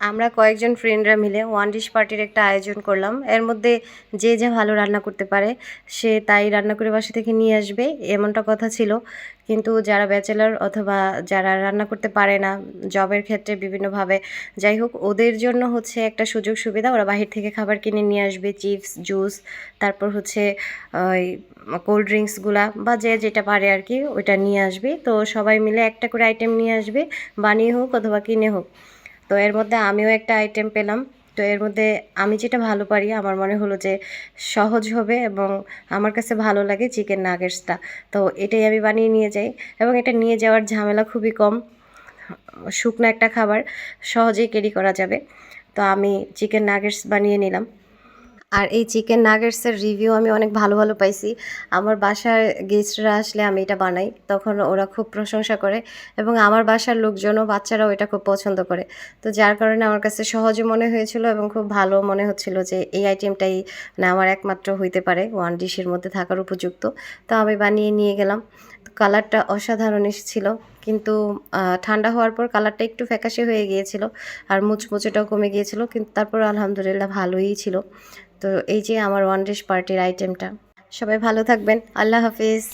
আমরা কয়েকজন ফ্রেন্ডরা মিলে ওয়ান ডিশ পার্টির একটা আয়োজন করলাম। এর মধ্যে যে যা ভালো রান্না করতে পারে সে তাই রান্না করে বাসা থেকে নিয়ে আসবে, এমনটা কথা ছিল। কিন্তু যারা ব্যাচেলর অথবা যারা রান্না করতে পারে না জবের ক্ষেত্রে বিভিন্নভাবে, যাই হোক ওদের জন্য হচ্ছে একটা সুযোগ সুবিধা, ওরা বাহির থেকে খাবার কিনে নিয়ে আসবে, চিপস জুস, তারপর হচ্ছে ওই কোল্ড ড্রিঙ্কসগুলা বা যে যেটা পারে আর কি ওইটা নিয়ে আসবে। তো সবাই মিলে একটা করে আইটেম নিয়ে আসবে, বানিয়ে হোক অথবা কিনে হোক। তো এর মধ্যে আমিও একটা আইটেম পেলাম। তো এর মধ্যে আমি যেটা ভালো পারি, আমার মনে হলো যে সহজ হবে এবং আমার কাছে ভালো লাগে চিকেন নাগেটসটা। তো এটাই আমি বানিয়ে নিয়ে যাই এবং এটা নিয়ে যাওয়ার ঝামেলা খুবই কম। শুকনো একটা খাবার সহজেই ক্যারি করা যাবে। তো আমি চিকেন নাগেটস বানিয়ে নিলাম। আর এই চিকেন নাগেটসের রিভিউ আমি অনেক ভালো ভালো পাইছি। আমার বাসায় গেস্টরা আসলে আমি এটা বানাই, তখন ওরা খুব প্রশংসা করে এবং আমার বাসার লোকজনও, বাচ্চারাও এটা খুব পছন্দ করে। তো যার কারণে আমার কাছে সহজে মনে হয়েছিল এবং খুব ভালো মনে হচ্ছিল যে এই আইটেমটাই না আমার একমাত্র হইতে পারে ওয়ান ডিশের মধ্যে থাকার উপযুক্ত। তো আমি বানিয়ে নিয়ে গেলাম। তো কালারটা অসাধারণ এসেছিল, কিন্তু ঠান্ডা হওয়ার পর কালারটা একটু ফ্যাকাশে হয়ে গিয়েছিল আর মুচমুচেটাও কমে গিয়েছিল, কিন্তু তারপর আলহামদুলিল্লাহ ভালোই ছিল। তো এই যে আমার ওয়ান ডিশ পার্টির আইটেমটা। সবাই ভালো থাকবেন। আল্লাহ হাফিজ।